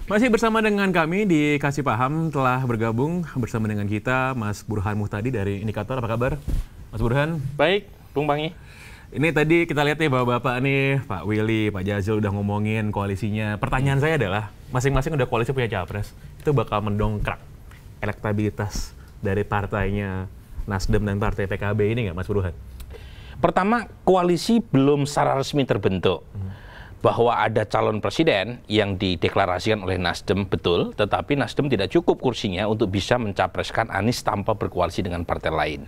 Masih bersama dengan kami di Kasih Paham, telah bergabung bersama dengan kita Mas Burhan Muhtadi dari Indikator. Apa kabar, Mas Burhan? Baik, Bung Bangi. Ini tadi kita lihat nih bapak-bapak nih, Pak Willy, Pak Jazil udah ngomongin koalisinya. Pertanyaan saya adalah, masing-masing udah koalisi punya capres, itu bakal mendongkrak elektabilitas dari partainya Nasdem dan partai PKB ini nggak, Mas Burhan? Pertama, koalisi belum secara resmi terbentuk. Bahwa ada calon presiden yang dideklarasikan oleh Nasdem, betul, tetapi Nasdem tidak cukup kursinya untuk bisa mencapreskan Anies tanpa berkoalisi dengan partai lain.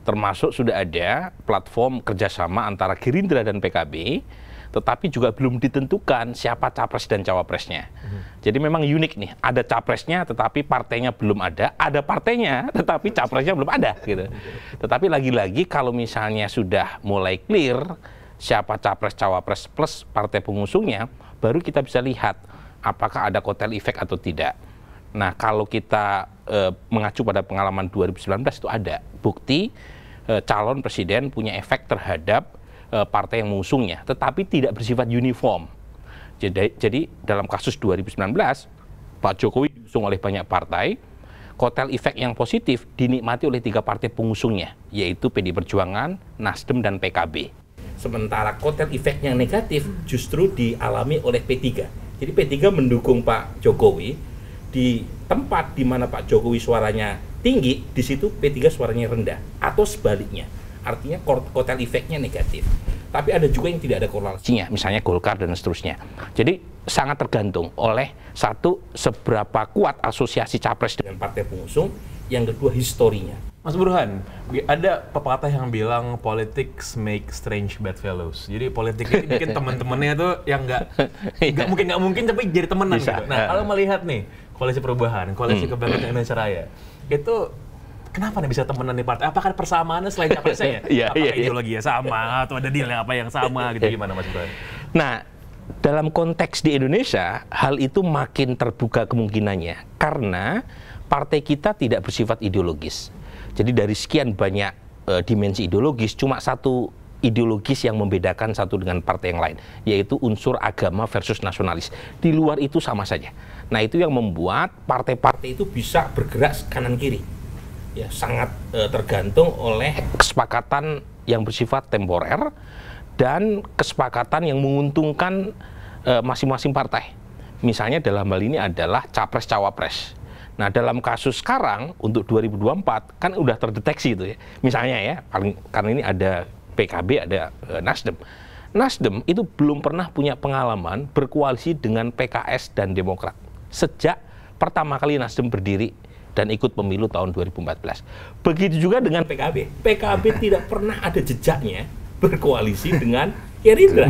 Termasuk sudah ada platform kerjasama antara Gerindra dan PKB, tetapi juga belum ditentukan siapa capres dan cawapresnya. Jadi memang unik nih, ada capresnya tetapi partainya belum ada partainya tetapi capresnya belum ada gitu. Tetapi lagi-lagi kalau misalnya sudah mulai clear siapa capres cawapres plus partai pengusungnya, baru kita bisa lihat apakah ada kotel efek atau tidak. Nah, kalau kita mengacu pada pengalaman 2019 itu ada bukti calon presiden punya efek terhadap partai yang mengusungnya, tetapi tidak bersifat uniform. Jadi dalam kasus 2019, Pak Jokowi diusung oleh banyak partai, kotel efek yang positif dinikmati oleh 3 partai pengusungnya, yaitu PD Perjuangan, Nasdem, dan PKB. Sementara kotel efek yang negatif justru dialami oleh P3. Jadi P3 mendukung Pak Jokowi di tempat di mana Pak Jokowi suaranya tinggi, di situ P3 suaranya rendah, atau sebaliknya. Artinya kotel efeknya negatif. Tapi ada juga yang tidak ada korelasinya, misalnya Golkar dan seterusnya. Jadi sangat tergantung oleh satu, seberapa kuat asosiasi capres dengan partai pengusung, yang kedua historinya. Mas Burhan, ada pepatah yang bilang politics make strange bedfellows. Jadi politik ini bikin teman-temannya tuh yang nggak mungkin tapi jadi temenan gitu. Nah, kalau melihat nih koalisi perubahan, koalisi kebangkitan Indonesia Raya, itu kenapa nih bisa temenan di partai? Apakah persamaannya selain capresnya ya? Apakah ideologinya sama atau ada deal yang apa yang sama gitu, gimana Mas Burhan? Nah, dalam konteks di Indonesia, hal itu makin terbuka kemungkinannya karena partai kita tidak bersifat ideologis. Jadi dari sekian banyak dimensi ideologis, cuma satu ideologis yang membedakan satu dengan partai yang lain, yaitu unsur agama versus nasionalis. Di luar itu sama saja. Nah, itu yang membuat partai-partai itu bisa bergerak kanan kiri. Ya, sangat tergantung oleh kesepakatan yang bersifat temporer dan kesepakatan yang menguntungkan masing-masing partai. Misalnya dalam hal ini adalah capres-cawapres. Nah, dalam kasus sekarang untuk 2024 kan udah terdeteksi itu ya. Misalnya ya, karena ini ada PKB, ada Nasdem. Nasdem itu belum pernah punya pengalaman berkoalisi dengan PKS dan Demokrat sejak pertama kali Nasdem berdiri dan ikut pemilu tahun 2014. Begitu juga dengan PKB. PKB tidak pernah ada jejaknya berkoalisi dengan Gerindra.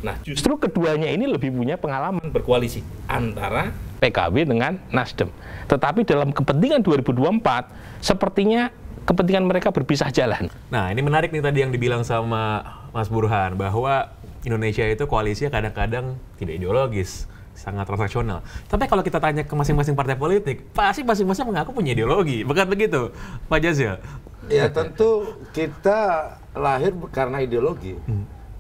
Nah, justru keduanya ini lebih punya pengalaman berkoalisi antara PKB dengan Nasdem. Tetapi dalam kepentingan 2024, sepertinya kepentingan mereka berpisah jalan. Nah, ini menarik nih tadi yang dibilang sama Mas Burhan, bahwa Indonesia itu koalisinya kadang-kadang tidak ideologis, sangat transaksional. Tapi kalau kita tanya ke masing-masing partai politik, pasti masing-masing mengaku punya ideologi. Bukan begitu, Pak Jazil? Ya, tentu kita lahir karena ideologi.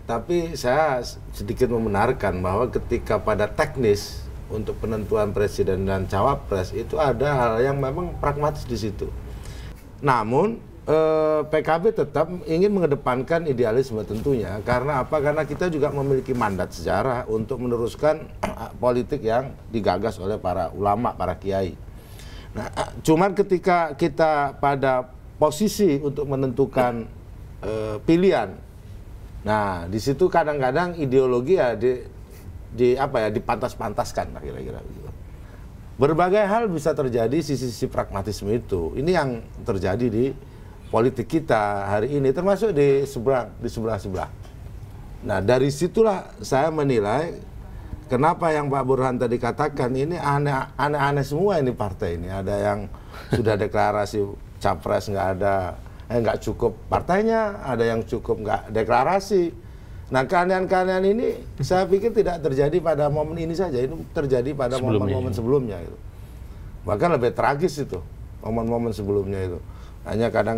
Tapi saya sedikit membenarkan bahwa ketika pada teknis untuk penentuan presiden dan cawapres itu ada hal yang memang pragmatis di situ. Namun PKB tetap ingin mengedepankan idealisme tentunya. Karena apa? Karena kita juga memiliki mandat sejarah untuk meneruskan politik yang digagas oleh para ulama, para kiai. Nah, cuman ketika kita pada posisi untuk menentukan pilihan, nah di situ kadang-kadang ideologi ya dipantas-pantaskan lah kira-kira begitu. Berbagai hal bisa terjadi sisi-sisi pragmatisme itu. Ini yang terjadi di politik kita hari ini, termasuk di sebelah-sebelah. Nah, dari situlah saya menilai kenapa yang Pak Burhan tadi katakan ini aneh-aneh semua ini partai ini. Ada yang sudah deklarasi capres nggak cukup partainya, ada yang cukup nggak deklarasi. Nah, keanehan-keanehan ini saya pikir tidak terjadi pada momen ini saja, ini terjadi pada momen-momen sebelumnya itu. Bahkan lebih tragis itu, momen-momen sebelumnya itu. Hanya kadang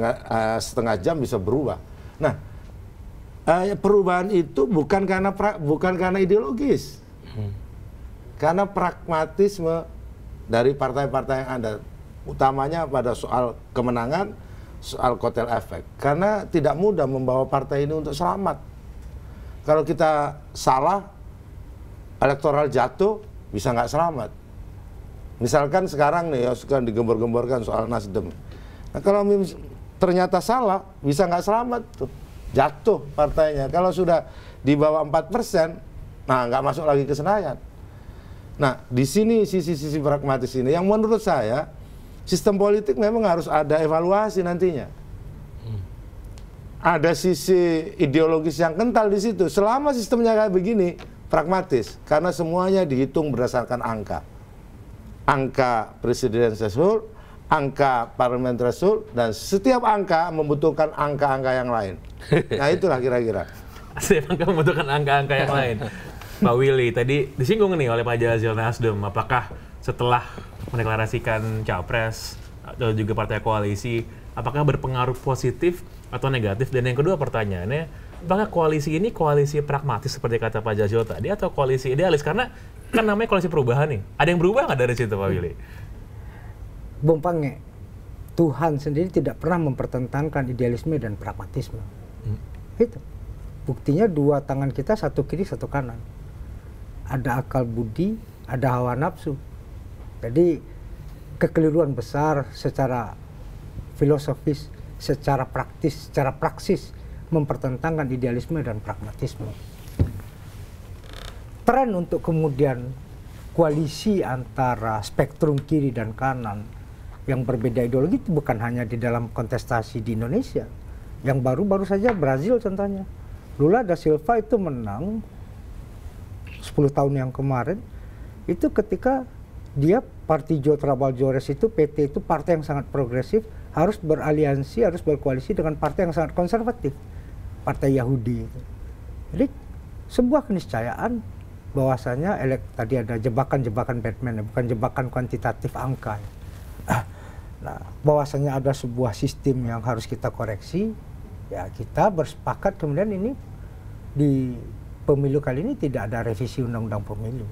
setengah jam bisa berubah. Nah, perubahan itu bukan karena ideologis. Karena pragmatisme dari partai-partai yang ada, utamanya pada soal kemenangan, soal kotel efek. Karena tidak mudah membawa partai ini untuk selamat. Kalau kita salah, elektoral jatuh, bisa nggak selamat. Misalkan sekarang nih ya, suka digembor-gemborkan soal Nasdem. Nah kalau ternyata salah, bisa nggak selamat tuh. Jatuh partainya. Kalau sudah di bawah 4%, nah nggak masuk lagi ke Senayan. Nah di sini sisi-sisi pragmatis ini, yang menurut saya, sistem politik memang harus ada evaluasi nantinya. Ada sisi ideologis yang kental di situ. Selama sistemnya kayak begini, pragmatis. Karena semuanya dihitung berdasarkan angka. Angka presiden threshold, angka parliament threshold, dan setiap angka membutuhkan angka-angka yang lain. Nah itulah kira-kira. Setiap angka membutuhkan angka-angka yang lain. Pak Willy, tadi disinggung nih oleh Pak Jazil Nasdem, apakah setelah mendeklarasikan capres atau juga partai koalisi, apakah berpengaruh positif atau negatif? Dan yang kedua pertanyaannya, apakah koalisi ini koalisi pragmatis seperti kata Pak Jazil tadi atau koalisi idealis? Karena kan namanya koalisi perubahan nih. Ada yang berubah nggak dari situ Pak Willy? Bung Pange, Tuhan sendiri tidak pernah mempertentangkan idealisme dan pragmatisme. Itu. Buktinya dua tangan kita, satu kiri, satu kanan. Ada akal budi, ada hawa nafsu. Jadi kekeliruan besar secara filosofis, secara praktis, secara praksis mempertentangkan idealisme dan pragmatisme. Tren untuk kemudian koalisi antara spektrum kiri dan kanan yang berbeda ideologi itu bukan hanya di dalam kontestasi di Indonesia. Yang baru-baru saja Brazil contohnya. Lula da Silva itu menang 10 tahun yang kemarin itu ketika dia Partido Trabalhadores itu, PT itu partai yang sangat progresif, harus beraliansi, harus berkoalisi dengan partai yang sangat konservatif, partai Yahudi. Jadi sebuah keniscayaan bahwasanya tadi ada jebakan-jebakan Batman, bukan jebakan kuantitatif angka. Nah, bahwasanya ada sebuah sistem yang harus kita koreksi, ya kita bersepakat kemudian ini di pemilu kali ini tidak ada revisi undang-undang pemilu.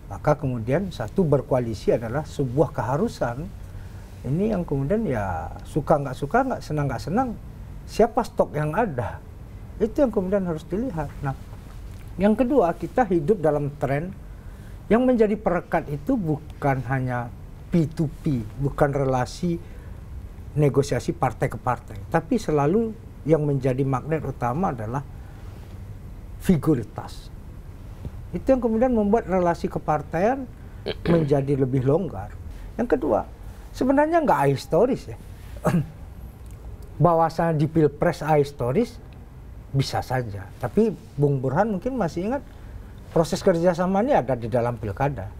Maka kemudian satu, berkoalisi adalah sebuah keharusan. Ini yang kemudian ya suka, nggak senang, siapa stok yang ada. Itu yang kemudian harus dilihat. Nah, yang kedua, kita hidup dalam tren yang menjadi perekat itu bukan hanya P2P, bukan relasi negosiasi partai ke partai. Tapi selalu yang menjadi magnet utama adalah figuritas. Itu yang kemudian membuat relasi kepartaian menjadi lebih longgar. Yang kedua, sebenarnya nggak ahistoris ya. Bahwasanya di Pilpres ahistoris bisa saja. Tapi Bung Burhan mungkin masih ingat proses kerjasama ini ada di dalam pilkada.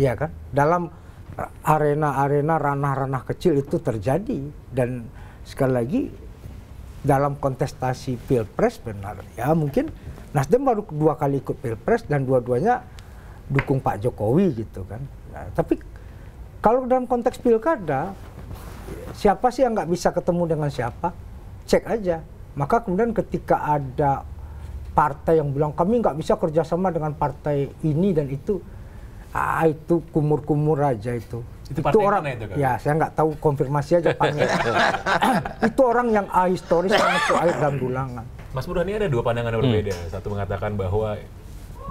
Iya kan? Dalam arena-arena, ranah-ranah kecil itu terjadi. Dan sekali lagi, dalam kontestasi Pilpres benar. Ya mungkin Nasdem baru 2 kali ikut Pilpres dan dua-duanya dukung Pak Jokowi gitu kan. Nah, tapi kalau dalam konteks pilkada, siapa sih yang nggak bisa ketemu dengan siapa? Cek aja. Maka kemudian ketika ada partai yang bilang kami nggak bisa kerjasama dengan partai ini dan itu, itu kumur-kumur aja itu. Itu orang itu, kan? Ya saya nggak tahu, konfirmasi aja Pak. Itu orang yang ahistoris yang itu air dan dulangan. Mas Burhan, ini ada dua pandangan yang berbeda. Satu mengatakan bahwa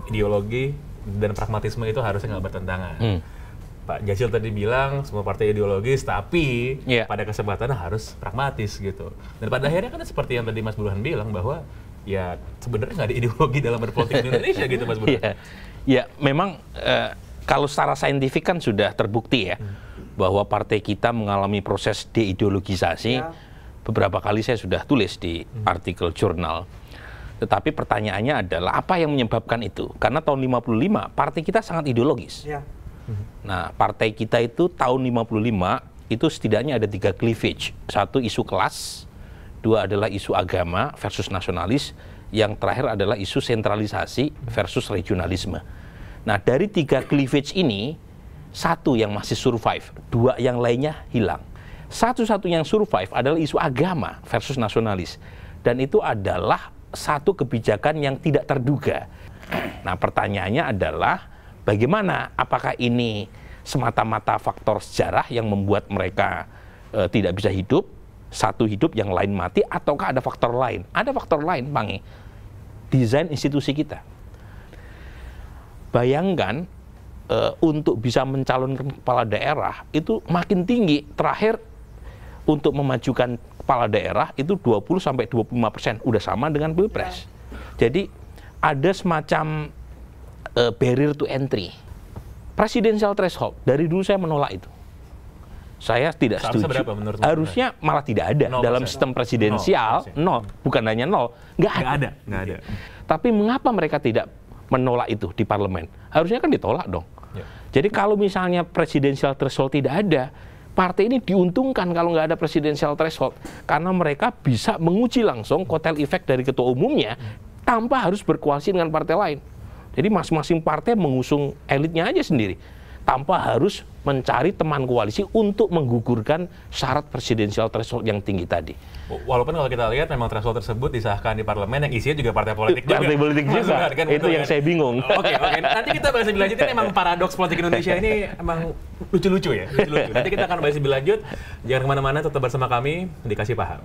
ideologi dan pragmatisme itu harusnya nggak bertentangan. Pak Jazil tadi bilang semua partai ideologis, tapi pada kesempatan harus pragmatis gitu. Dan pada akhirnya kan seperti yang tadi Mas Burhan bilang bahwa ya sebenarnya nggak ada ideologi dalam berpolitik di Indonesia gitu Mas Burhan. Ya, memang kalau secara saintifik kan sudah terbukti ya bahwa partai kita mengalami proses deideologisasi. Beberapa kali saya sudah tulis di artikel jurnal. Tetapi pertanyaannya adalah apa yang menyebabkan itu? Karena tahun 55 partai kita sangat ideologis. Nah, partai kita itu tahun 55 itu setidaknya ada 3 cleavage. 1 isu kelas, 2 adalah isu agama versus nasionalis, yang terakhir adalah isu sentralisasi versus regionalisme. Nah, dari 3 cleavage ini, 1 yang masih survive, 2 yang lainnya hilang. Satu-satunya yang survive adalah isu agama versus nasionalis. Dan itu adalah satu kebijakan yang tidak terduga. Nah, pertanyaannya adalah Bagaimana? Apakah ini semata-mata faktor sejarah yang membuat mereka tidak bisa hidup, satu hidup yang lain mati, ataukah ada faktor lain? Ada faktor lain, Bang. Desain institusi kita. Bayangkan untuk bisa mencalonkan kepala daerah itu makin tinggi. Terakhir untuk memajukan kepala daerah itu 20-25%, udah sama dengan Pilpres. Jadi ada semacam barrier to entry. Presidential threshold, dari dulu saya menolak itu. Saya tidak setuju. Harusnya malah tidak ada dalam sistem presidensial. Nol, bukan hanya nol, nggak ada. Tapi mengapa mereka tidak menolak itu di parlemen? Harusnya kan ditolak dong. Jadi kalau misalnya presidensial threshold tidak ada, partai ini diuntungkan kalau nggak ada presidensial threshold, karena mereka bisa menguji langsung kotel efek dari ketua umumnya tanpa harus berkoalisi dengan partai lain. Jadi masing-masing partai mengusung elitnya aja sendiri, tanpa harus mencari teman koalisi untuk menggugurkan syarat presidensial threshold yang tinggi tadi. Walaupun kalau kita lihat memang threshold tersebut disahkan di parlemen yang isinya juga partai politik juga. Partai politik juga, kan, itu yang saya bingung. Oke. Nanti kita bahas lebih lanjut, ini emang paradoks politik Indonesia ini emang lucu-lucu ya. Nanti kita akan bahas lebih lanjut. Jangan kemana-mana, tetap bersama kami, Dikasih Paham.